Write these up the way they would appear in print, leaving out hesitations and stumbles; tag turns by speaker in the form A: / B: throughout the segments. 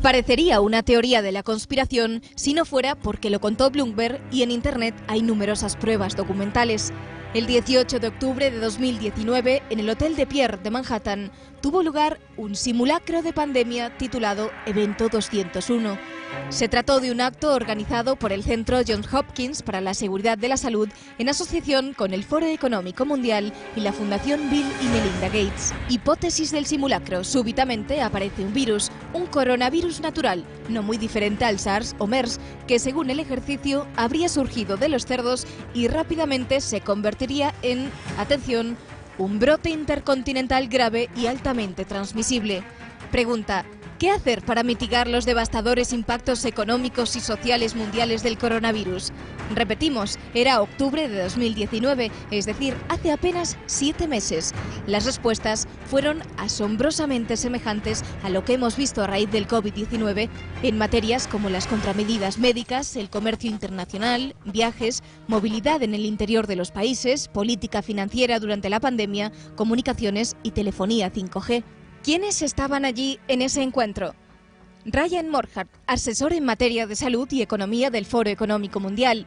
A: Parecería una teoría de la conspiración si no fuera porque lo contó Bloomberg y en Internet hay numerosas pruebas documentales. El 18 de octubre de 2019, en el Hotel de Pierre de Manhattan, tuvo lugar un simulacro de pandemia titulado Evento 201. Se trató de un acto organizado por el Centro Johns Hopkins para la Seguridad de la Salud en asociación con el Foro Económico Mundial y la Fundación Bill y Melinda Gates. Hipótesis del simulacro: súbitamente aparece un virus, un coronavirus natural, no muy diferente al SARS o MERS, que según el ejercicio habría surgido de los cerdos y rápidamente se convertiría en, atención, un brote intercontinental grave y altamente transmisible. Pregunta: ¿qué hacer para mitigar los devastadores impactos económicos y sociales mundiales del coronavirus? Repetimos, era octubre de 2019, es decir, hace apenas 7 meses. Las respuestas fueron asombrosamente semejantes a lo que hemos visto a raíz del COVID-19 en materias como las contramedidas médicas, el comercio internacional, viajes, movilidad en el interior de los países, política financiera durante la pandemia, comunicaciones y telefonía 5G. ¿Quiénes estaban allí en ese encuentro? Ryan Morhart, asesor en materia de salud y economía del Foro Económico Mundial.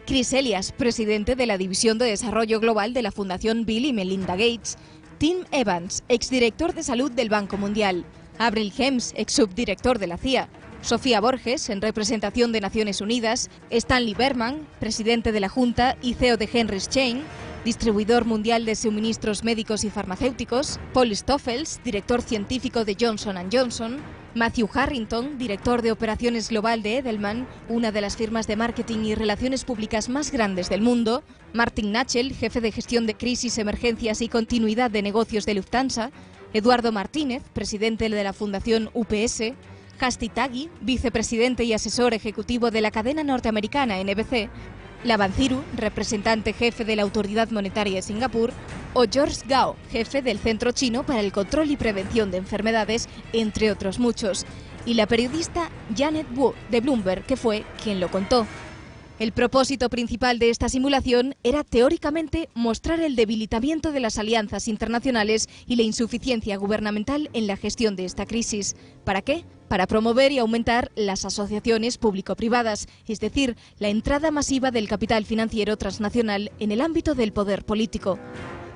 A: Chris Elias, presidente de la División de Desarrollo Global de la Fundación Bill y Melinda Gates. Tim Evans, exdirector de salud del Banco Mundial. Avril Haines, exsubdirector de la CIA. Sofía Borges, en representación de Naciones Unidas. Stanley Berman, presidente de la Junta y CEO de Henry Schein, distribuidor mundial de suministros médicos y farmacéuticos. Paul Stoffels, director científico de Johnson & Johnson. Matthew Harrington, director de operaciones global de Edelman, una de las firmas de marketing y relaciones públicas más grandes del mundo. Martin Nachel, jefe de gestión de crisis, emergencias y continuidad de negocios de Lufthansa. Eduardo Martínez, presidente de la Fundación UPS. Hasti Taghi, vicepresidente y asesor ejecutivo de la cadena norteamericana NBC. Laban Thiru, representante jefe de la Autoridad Monetaria de Singapur, o George Gao, jefe del Centro Chino para el Control y Prevención de Enfermedades, entre otros muchos. Y la periodista Janet Wu, de Bloomberg, que fue quien lo contó. El propósito principal de esta simulación era teóricamente mostrar el debilitamiento de las alianzas internacionales y la insuficiencia gubernamental en la gestión de esta crisis. ¿Para qué? Para promover y aumentar las asociaciones público-privadas, es decir, la entrada masiva del capital financiero transnacional en el ámbito del poder político.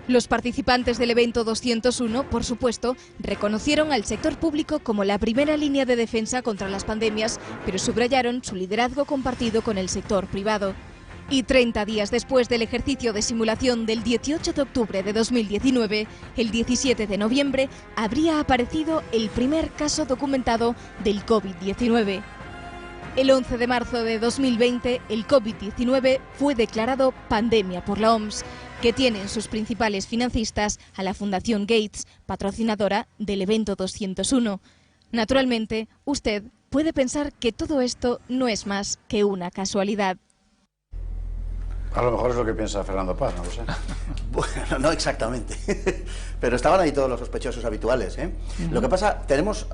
A: Los participantes del evento 201, por supuesto, reconocieron al sector público como la primera línea de defensa contra las pandemias, pero subrayaron su liderazgo compartido con el sector privado. Y 30 días después del ejercicio de simulación del 18 de octubre de 2019, el 17 de noviembre, habría aparecido el primer caso documentado del COVID-19. El 11 de marzo de 2020, el COVID-19 fue declarado pandemia por la OMS, que tiene en sus principales financistas a la Fundación Gates, patrocinadora del evento 201. Naturalmente, usted puede pensar que todo esto no es más que una casualidad.
B: A lo mejor es lo que piensa Fernando Paz, no lo sé.
C: Bueno, no exactamente, pero estaban ahí todos los sospechosos habituales, ¿eh? Lo que pasa,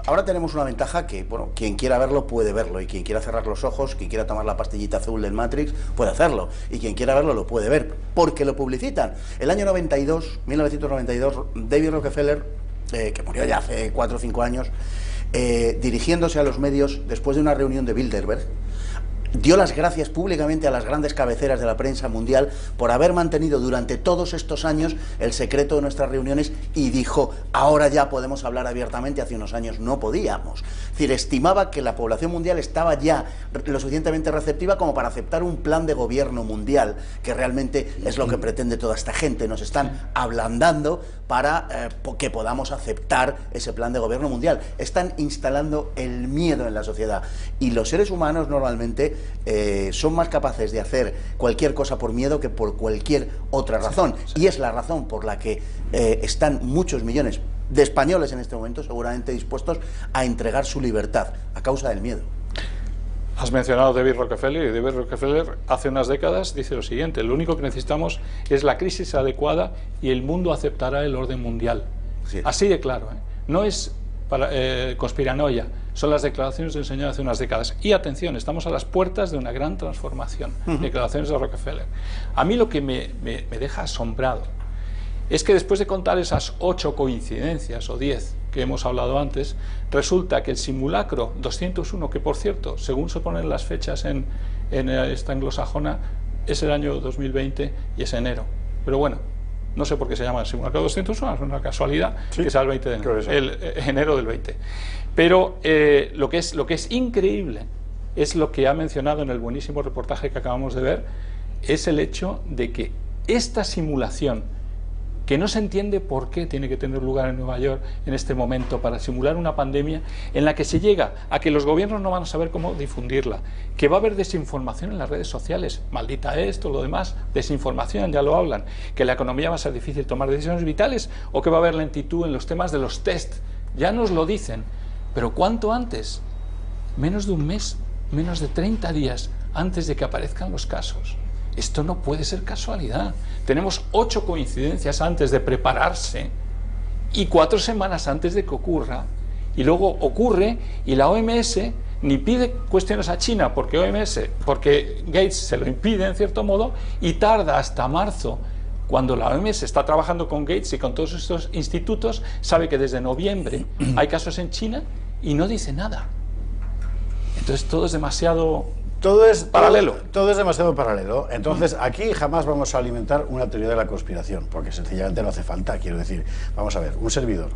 C: ahora tenemos una ventaja que, bueno, quien quiera verlo puede verlo, y quien quiera cerrar los ojos, quien quiera tomar la pastillita azul del Matrix, puede hacerlo, y quien quiera verlo lo puede ver, porque lo publicitan. El año 1992, David Rockefeller, que murió ya hace 4 o 5 años, dirigiéndose a los medios después de una reunión de Bilderberg, dio las gracias públicamente a las grandes cabeceras de la prensa mundial por haber mantenido durante todos estos años el secreto de nuestras reuniones, y dijo: ahora ya podemos hablar abiertamente, hace unos años no podíamos. Es decir, estimaba que la población mundial estaba ya lo suficientemente receptiva como para aceptar un plan de gobierno mundial, que realmente es lo que pretende toda esta gente. Nos están ablandando para que podamos aceptar ese plan de gobierno mundial. Están instalando el miedo en la sociedad, y los seres humanos normalmente son más capaces de hacer cualquier cosa por miedo que por cualquier otra razón, y es la razón por la que están muchos millones de españoles en este momento seguramente dispuestos a entregar su libertad a causa del miedo.
D: Has mencionado a David Rockefeller, y David Rockefeller hace unas décadas dice lo siguiente: lo único que necesitamos es la crisis adecuada y el mundo aceptará el orden mundial. Sí. Así de claro, ¿eh? No es conspiranoia, son las declaraciones del señor hace unas décadas. Y atención, estamos a las puertas de una gran transformación. Declaraciones de Rockefeller. A mí lo que me deja asombrado es que después de contar esas 8 coincidencias o 10 que hemos hablado antes, resulta que el simulacro 201, que por cierto, según se ponen las fechas en esta anglosajona, es el año 2020 y es enero. Pero bueno, no sé por qué se llama el simulacro 201, es una casualidad, sí, que sea el 20 de enero, enero del 20. Pero lo que es increíble es lo que ha mencionado en el buenísimo reportaje que acabamos de ver, es el hecho de que esta simulación, que no se entiende por qué tiene que tener lugar en Nueva York en este momento para simular una pandemia en la que se llega a que los gobiernos no van a saber cómo difundirla, que va a haber desinformación en las redes sociales, maldita esto, lo demás, desinformación, ya lo hablan, que la economía va a ser difícil tomar decisiones vitales o que va a haber lentitud en los temas de los test, ya nos lo dicen, pero ¿cuánto antes? Menos de un mes, menos de 30 días antes de que aparezcan los casos. Esto no puede ser casualidad. Tenemos 8 coincidencias antes de prepararse y 4 semanas antes de que ocurra. Y luego ocurre y la OMS ni pide cuestiones a China porque Gates se lo impide en cierto modo y tarda hasta marzo. Cuando la OMS está trabajando con Gates y con todos estos institutos, sabe que desde noviembre hay casos en China y no dice nada. Entonces todo es demasiado...
B: Todo es
D: paralelo.
B: Todo es demasiado paralelo. Entonces, aquí jamás vamos a alimentar una teoría de la conspiración, porque sencillamente no hace falta, quiero decir. Vamos a ver, un servidor,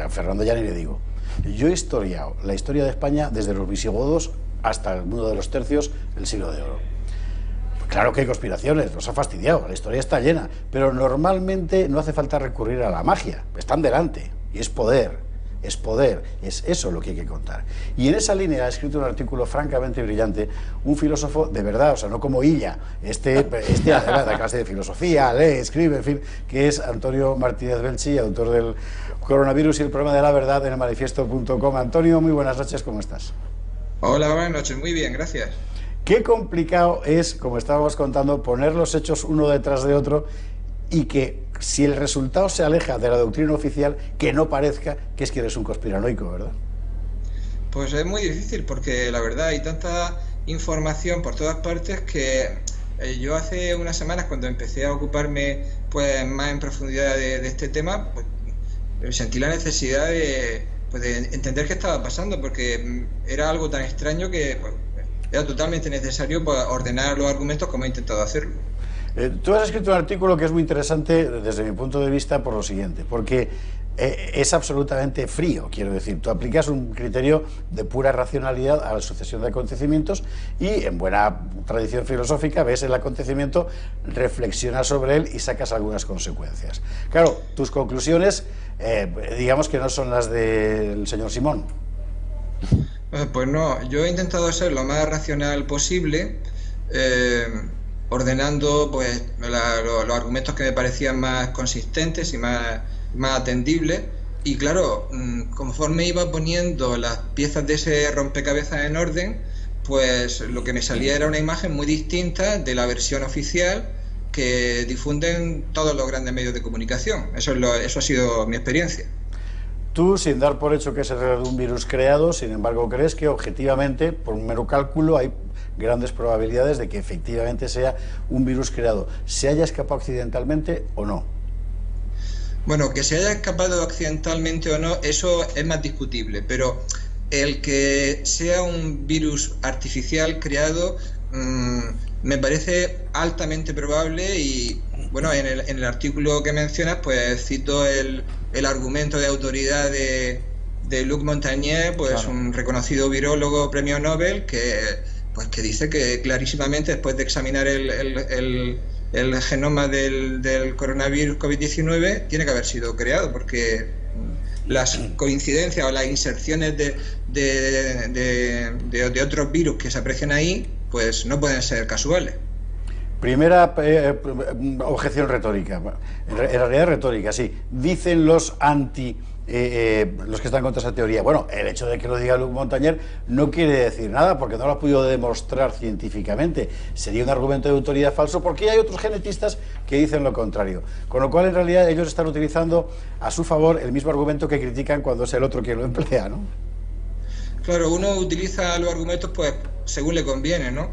B: a Fernando ya ni le digo. Yo he historiado la historia de España desde los visigodos hasta el mundo de los tercios, el siglo de oro. Claro que hay conspiraciones, nos ha fastidiado, la historia está llena, pero normalmente no hace falta recurrir a la magia, están delante, y es poder. Es poder, es eso lo que hay que contar. Y en esa línea ha escrito un artículo francamente brillante un filósofo de verdad, o sea, no como Illa, además de clase de filosofía, lee, escribe, en fin, que es Antonio Martínez Belchi, autor del Coronavirus y el problema de la verdad en el manifiesto.com. Antonio, muy buenas noches, ¿cómo estás?
E: Hola, buenas noches, muy bien, gracias.
B: Qué complicado es, como estábamos contando, poner los hechos uno detrás de otro y que si el resultado se aleja de la doctrina oficial, que no parezca que es que eres un conspiranoico, ¿verdad?
E: Pues es muy difícil porque la verdad hay tanta información por todas partes que yo hace unas semanas cuando empecé a ocuparme pues más en profundidad de este tema, pues, sentí la necesidad de entender qué estaba pasando porque era algo tan extraño que pues, era totalmente necesario pues, ordenar los argumentos como he intentado hacerlo.
B: Tú has escrito un artículo que es muy interesante desde mi punto de vista por lo siguiente, porque es absolutamente frío, quiero decir, tú aplicas un criterio de pura racionalidad a la sucesión de acontecimientos y en buena tradición filosófica ves el acontecimiento, reflexionas sobre él y sacas algunas consecuencias. Claro, tus conclusiones, digamos que no son las del señor Simón.
E: Pues no, yo he intentado ser lo más racional posible, ordenando pues los argumentos que me parecían más consistentes y más atendibles y claro, conforme iba poniendo las piezas de ese rompecabezas en orden, pues lo que me salía era una imagen muy distinta de la versión oficial que difunden todos los grandes medios de comunicación. Eso ha sido mi experiencia.
B: Tú, sin dar por hecho que se trata de un virus creado, sin embargo, crees que objetivamente, por un mero cálculo, hay grandes probabilidades de que efectivamente sea un virus creado. ¿Se haya escapado accidentalmente o no?
E: Bueno, que se haya escapado accidentalmente o no, eso es más discutible, pero el que sea un virus artificial creado me parece altamente probable y, bueno, en el artículo que mencionas, pues cito el argumento de autoridad de Luc Montagnier, pues claro, un reconocido virólogo premio Nobel que dice que clarísimamente después de examinar el genoma del coronavirus COVID-19 tiene que haber sido creado porque las coincidencias o las inserciones de otros virus que se aprecian ahí pues no pueden ser casuales.
B: Primera objeción retórica, en realidad retórica, sí. Dicen los los que están contra esa teoría, bueno, el hecho de que lo diga Luc Montagnier no quiere decir nada porque no lo ha podido demostrar científicamente. Sería un argumento de autoridad falso porque hay otros genetistas que dicen lo contrario. Con lo cual, en realidad, ellos están utilizando a su favor el mismo argumento que critican cuando es el otro quien lo emplea, ¿no?
E: Claro, uno utiliza los argumentos pues según le conviene, ¿no?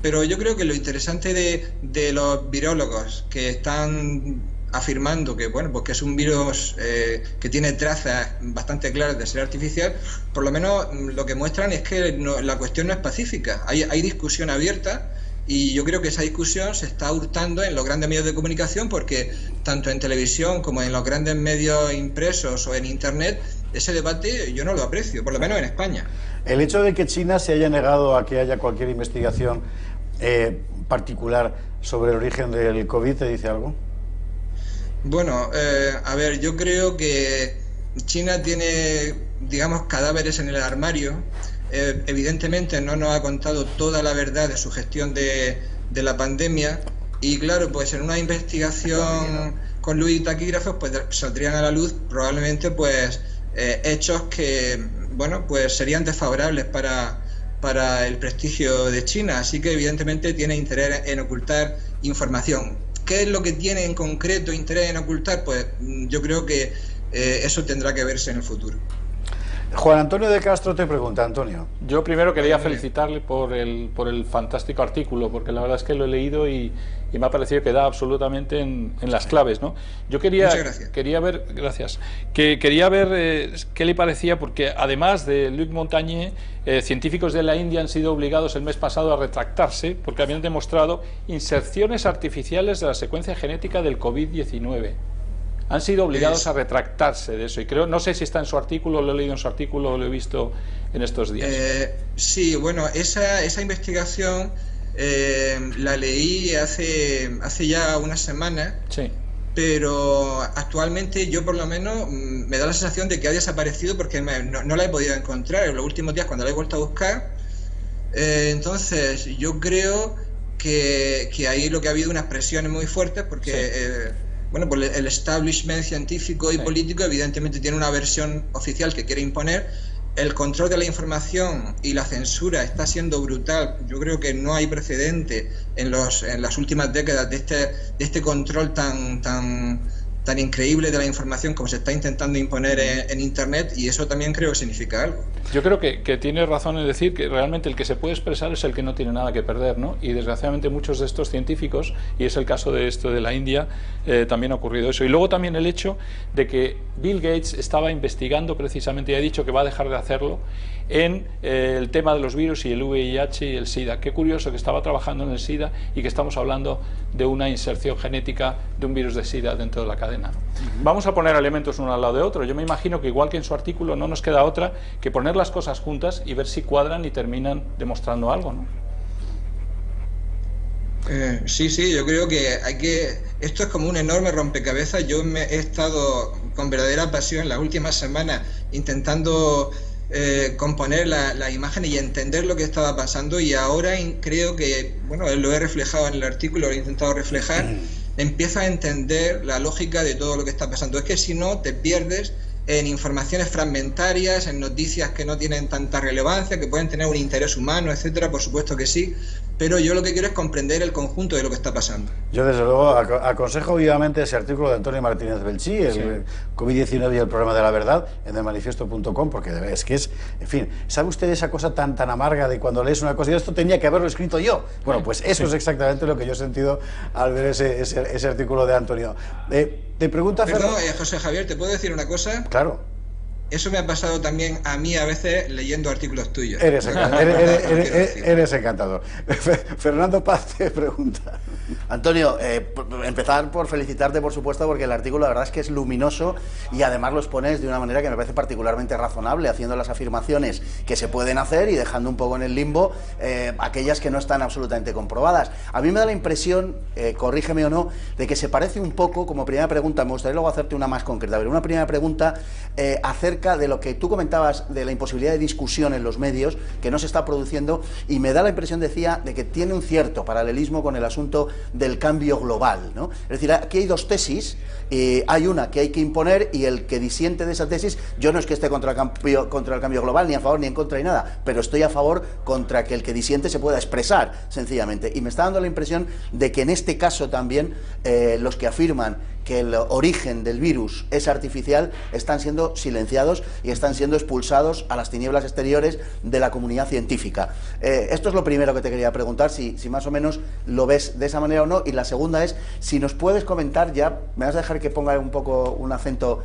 E: Pero yo creo que lo interesante de los virólogos que están afirmando que, bueno, pues que es un virus que tiene trazas bastante claras de ser artificial, por lo menos lo que muestran es que la cuestión no es pacífica. Hay discusión abierta, y yo creo que esa discusión se está hurtando en los grandes medios de comunicación, porque tanto en televisión como en los grandes medios impresos o en Internet, ese debate yo no lo aprecio, por lo menos en España.
B: El hecho de que China se haya negado a que haya cualquier investigación particular sobre el origen del COVID, ¿te dice algo?
E: Bueno, a ver, yo creo que China tiene, digamos, cadáveres en el armario. Evidentemente no nos ha contado toda la verdad de su gestión de la pandemia, y claro, pues en una investigación con luz y taquígrafos pues saldrían a la luz probablemente pues hechos que, bueno, pues serían desfavorables para el prestigio de China, así que evidentemente tiene interés en ocultar información. ¿Qué es lo que tiene en concreto interés en ocultar? Pues yo creo que eso tendrá que verse en el futuro.
B: Juan Antonio de Castro te pregunta, Antonio.
D: Yo primero quería felicitarle por el fantástico artículo, porque la verdad es que lo he leído y me ha parecido que da absolutamente en las claves, ¿no? Yo quería ver, gracias, quería ver qué le parecía, porque además de Luc Montagnier, científicos de la India han sido obligados el mes pasado a retractarse porque habían demostrado inserciones artificiales de la secuencia genética del COVID-19. Han sido obligados a retractarse de eso, y creo, no sé si está en su artículo, lo he leído en su artículo o lo he visto en estos días.
E: Sí, bueno, esa investigación la leí hace ya unas semanas, sí, pero actualmente yo por lo menos me da la sensación de que ha desaparecido, porque no la he podido encontrar en los últimos días cuando la he vuelto a buscar. Entonces yo creo que ahí lo que ha habido unas presiones muy fuertes, porque... Sí. Bueno, pues el establishment científico y político evidentemente tiene una versión oficial que quiere imponer. El control de la información y la censura está siendo brutal. Yo creo que no hay precedente en las últimas décadas de este control tan increíble de la información como se está intentando imponer en Internet, y eso también creo que significa algo.
D: Yo creo que tiene razón en decir que realmente el que se puede expresar es el que no tiene nada que perder, ¿no? Y desgraciadamente muchos de estos científicos, y es el caso de esto de la India, también ha ocurrido eso. Y luego también el hecho de que Bill Gates estaba investigando precisamente, y ha dicho que va a dejar de hacerlo, en el tema de los virus y el VIH y el SIDA. Qué curioso que estaba trabajando en el SIDA y que estamos hablando de una inserción genética de un virus de SIDA dentro de la cadena, ¿no? Vamos a poner elementos uno al lado de otro. Yo me imagino que igual que en su artículo no nos queda otra que poner las cosas juntas y ver si cuadran y terminan demostrando algo, ¿no?
E: Sí, yo creo que esto es como un enorme rompecabezas. Yo he estado con verdadera pasión las últimas semanas intentando componer la imagen y entender lo que estaba pasando, y ahora creo que, bueno, lo he reflejado en el artículo, lo he intentado reflejar, empiezo a entender la lógica de todo lo que está pasando. Es que si no, te pierdes en informaciones fragmentarias, en noticias que no tienen tanta relevancia, que pueden tener un interés humano, etcétera. Por supuesto que sí, pero yo lo que quiero es comprender el conjunto de lo que está pasando.
B: Yo desde luego aconsejo vivamente ese artículo de Antonio Martínez Belchí, el COVID-19 y el problema de la verdad, en elmanifiesto.com, porque es que es, en fin, ¿sabe usted esa cosa tan amarga de cuando lees una cosa y esto tenía que haberlo escrito yo? Bueno, pues eso es exactamente lo que yo he sentido al ver ese artículo de Antonio. Te pregunta
E: Perdón, José Javier, ¿te puedo decir una cosa?
B: Claro.
E: Eso me ha pasado también a mí a veces leyendo artículos tuyos.
B: Eres encantador. Fernando Paz te pregunta.
C: Antonio, empezar por felicitarte, por supuesto, porque el artículo la verdad es que es luminoso y además lo expones de una manera que me parece particularmente razonable, haciendo las afirmaciones que se pueden hacer y dejando un poco en el limbo aquellas que no están absolutamente comprobadas. A mí me da la impresión, corrígeme o no, de que se parece un poco, como primera pregunta, me gustaría luego hacerte una más concreta, pero una primera pregunta acerca de lo que tú comentabas de la imposibilidad de discusión en los medios, que no se está produciendo, y me da la impresión, decía, de que tiene un cierto paralelismo con el asunto del cambio global, ¿no? Es decir, aquí hay dos tesis, hay una que hay que imponer, y el que disiente de esa tesis, yo no es que esté contra el cambio global, ni a favor ni en contra ni nada, pero estoy a favor contra que el que disiente se pueda expresar, sencillamente, y me está dando la impresión de que en este caso también los que afirman que el origen del virus es artificial, están siendo silenciados y están siendo expulsados a las tinieblas exteriores de la comunidad científica. Esto es lo primero que te quería preguntar, si más o menos lo ves de esa manera o no. Y la segunda es, si nos puedes comentar, ya me vas a dejar que ponga un poco un acento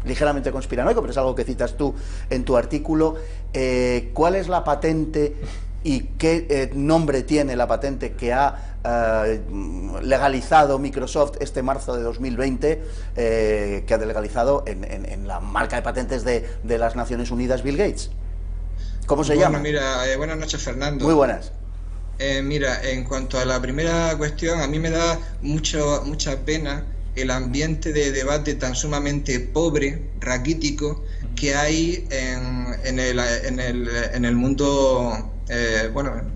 C: ligeramente conspiranoico, pero es algo que citas tú en tu artículo, ¿cuál es la patente y qué nombre tiene la patente que ha legalizado Microsoft este marzo de 2020, que ha legalizado en la marca de patentes de las Naciones Unidas Bill Gates? ¿Cómo se llama?
E: Mira, buenas noches, Fernando.
C: Muy buenas.
E: Mira, en cuanto a la primera cuestión, a mí me da mucha pena el ambiente de debate tan sumamente pobre, raquítico, que hay en el mundo,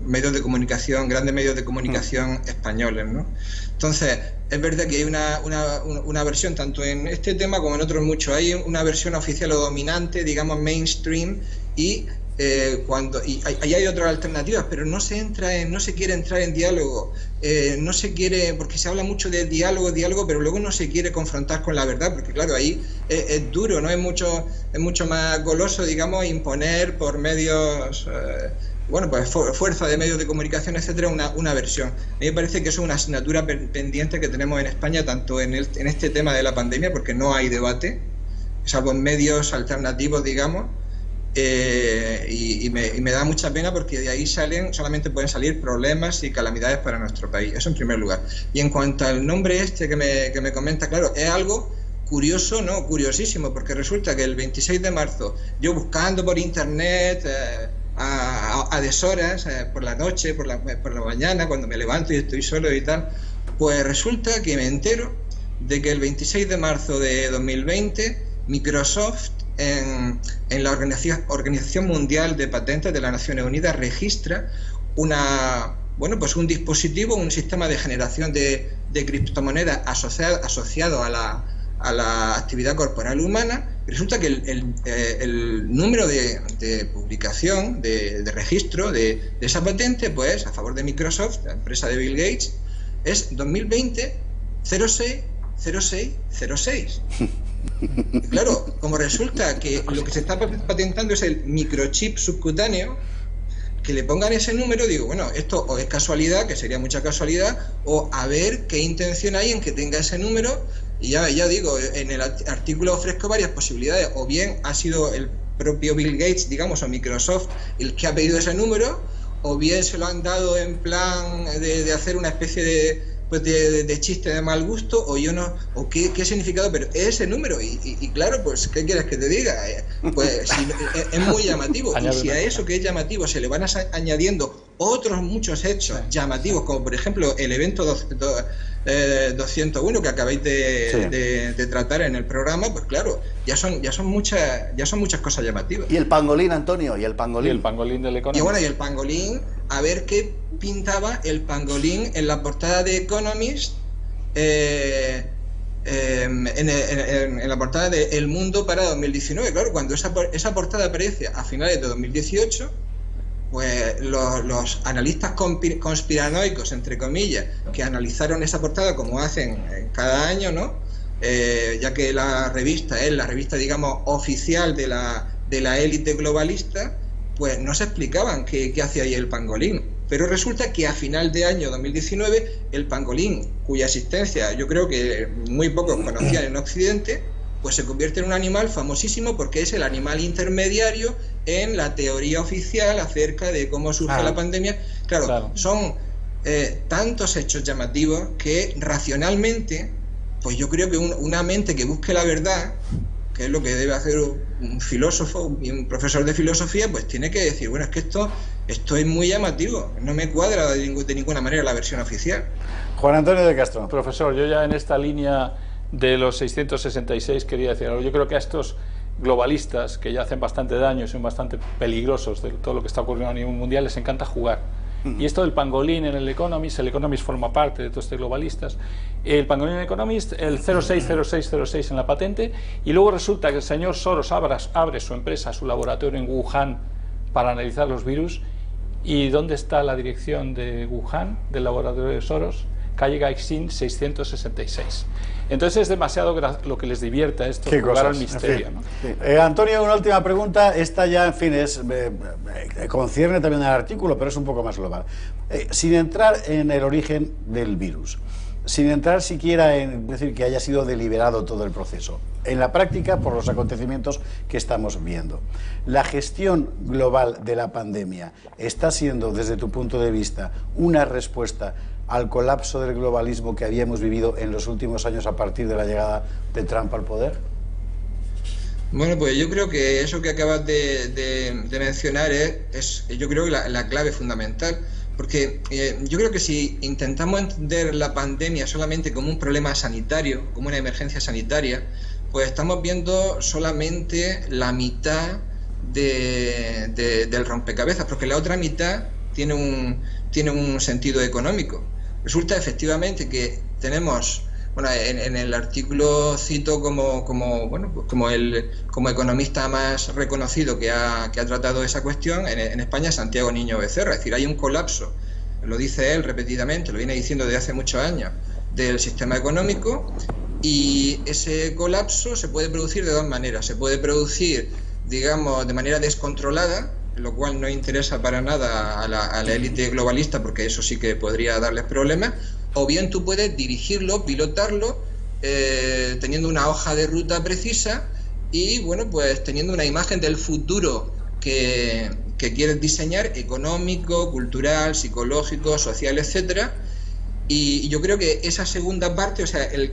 E: medios de comunicación, grandes medios de comunicación españoles, ¿no? Entonces, es verdad que hay una versión, tanto en este tema como en otros muchos, hay una versión oficial o dominante, digamos mainstream, y ahí hay otras alternativas, pero no se quiere entrar en diálogo, no se quiere, porque se habla mucho de diálogo, pero luego no se quiere confrontar con la verdad, porque claro, ahí es duro, ¿no? Es mucho más goloso, digamos, imponer por medios, fuerza de medios de comunicación, etcétera, una versión. A mí me parece que eso es una asignatura pendiente que tenemos en España, tanto en este tema de la pandemia, porque no hay debate, salvo en medios alternativos, digamos. Y me da mucha pena, porque de ahí solamente pueden salir problemas y calamidades para nuestro país. Eso en primer lugar. Y en cuanto al nombre que me comenta, claro, es algo curioso, ¿no? Curiosísimo, porque resulta que el 26 de marzo, yo buscando por internet a deshoras, por la noche, por la mañana, cuando me levanto y estoy solo y tal, pues resulta que me entero de que el 26 de marzo de 2020 Microsoft en la Organización Mundial de Patentes de las Naciones Unidas registra un dispositivo, un sistema de generación de criptomonedas asociado a la actividad corporal humana. Y resulta que el número de publicación, de registro de esa patente, pues a favor de Microsoft, la empresa de Bill Gates, es 2020 060606. Y claro, como resulta que lo que se está patentando es el microchip subcutáneo, que le pongan ese número, digo, bueno, esto o es casualidad, que sería mucha casualidad, o a ver qué intención hay en que tenga ese número. Y ya digo, en el artículo ofrezco varias posibilidades, o bien ha sido el propio Bill Gates, digamos, o Microsoft el que ha pedido ese número, o bien se lo han dado en plan de hacer una especie de chiste de mal gusto, o yo no, o qué significado, pero ese número, y claro, pues ¿qué quieres que te diga? Pues es muy llamativo, y si a eso que es llamativo se le van añadiendo otros muchos hechos llamativos, como por ejemplo el evento 201 que acabáis de tratar en el programa, pues claro, ya son muchas cosas llamativas.
C: Y el pangolín, Antonio, y el pangolín.
D: Y el pangolín del Economist.
E: Y bueno, y el pangolín, a ver qué pintaba el pangolín en la portada de Economist, en la portada de El Mundo para 2019. Claro, cuando esa portada aparece a finales de 2018, pues los analistas conspiranoicos, entre comillas, que analizaron esa portada como hacen cada año, ¿no? Ya que la revista es la revista, digamos, oficial de la élite globalista, pues no se explicaban qué hacía ahí el pangolín. Pero resulta que a final de año 2019, el pangolín, cuya existencia yo creo que muy pocos conocían en Occidente, pues se convierte en un animal famosísimo, porque es el animal intermediario en la teoría oficial acerca de cómo surge la pandemia. Claro. Son tantos hechos llamativos que racionalmente, pues yo creo que una mente que busque la verdad, que es lo que debe hacer un filósofo y un profesor de filosofía, pues tiene que decir, bueno, es que esto es muy llamativo, no me cuadra de ninguna manera la versión oficial.
B: Juan Antonio de Castro.
D: Profesor, yo ya en esta línea de los 666 quería decir algo. Yo creo que a estos globalistas, que ya hacen bastante daño y son bastante peligrosos de todo lo que está ocurriendo a nivel mundial, les encanta jugar. Y esto del pangolín en el Economist forma parte de todos estos globalistas. El pangolín en el Economist, el 060606 en la patente, y luego resulta que el señor Soros abre su empresa, su laboratorio en Wuhan para analizar los virus. ¿Y dónde está la dirección de Wuhan, del laboratorio de Soros? calle Gaisin 666. Entonces es demasiado lo que les divierta esto,
B: Qué
D: jugar
B: cosas,
D: al misterio.
B: en fin.
D: ¿no?
B: Antonio, una última pregunta. Esta ya, en fin, concierne también al artículo, pero es un poco más global. Sin entrar en el origen del virus, sin entrar siquiera en decir que haya sido deliberado todo el proceso, en la práctica, por los acontecimientos que estamos viendo, ¿la gestión global de la pandemia está siendo, desde tu punto de vista, una respuesta al colapso del globalismo que habíamos vivido en los últimos años a partir de la llegada de Trump al poder?
E: Bueno, pues yo creo que eso que acabas de mencionar es yo creo que la clave fundamental, porque yo creo que si intentamos entender la pandemia solamente como un problema sanitario, como una emergencia sanitaria, pues estamos viendo solamente la mitad del rompecabezas, porque la otra mitad tiene un sentido económico. Resulta efectivamente que tenemos, bueno, en el artículo cito como economista más reconocido que ha tratado esa cuestión en España, Santiago Niño Becerra. Es decir, hay un colapso, lo dice él repetidamente, lo viene diciendo desde hace muchos años, del sistema económico, y ese colapso se puede producir de dos maneras. Se puede producir, digamos, de manera descontrolada, lo cual no interesa para nada a la élite globalista, porque eso sí que podría darles problemas, o bien tú puedes dirigirlo, pilotarlo, teniendo una hoja de ruta precisa y, bueno, pues teniendo una imagen del futuro que quieres diseñar, económico, cultural, psicológico, social, etcétera. Y yo creo que esa segunda parte, o sea, el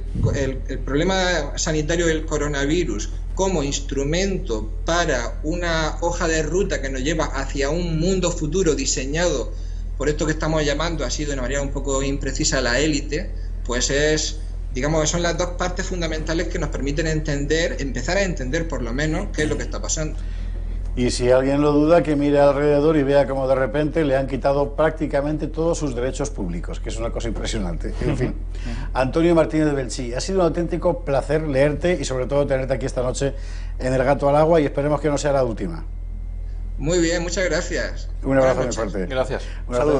E: problema sanitario del coronavirus como instrumento para una hoja de ruta que nos lleva hacia un mundo futuro diseñado por esto que estamos llamando así de una manera un poco imprecisa la élite, pues digamos que son las dos partes fundamentales que nos permiten empezar a entender por lo menos qué es lo que está pasando.
B: Y si alguien lo duda, que mire alrededor y vea cómo de repente le han quitado prácticamente todos sus derechos públicos, que es una cosa impresionante. En fin, Antonio Martínez de Belchí, ha sido un auténtico placer leerte y sobre todo tenerte aquí esta noche en El Gato al Agua, y esperemos que no sea la última.
E: Muy bien, muchas gracias.
B: Un abrazo muy fuerte.
D: Gracias.
B: Un saludo.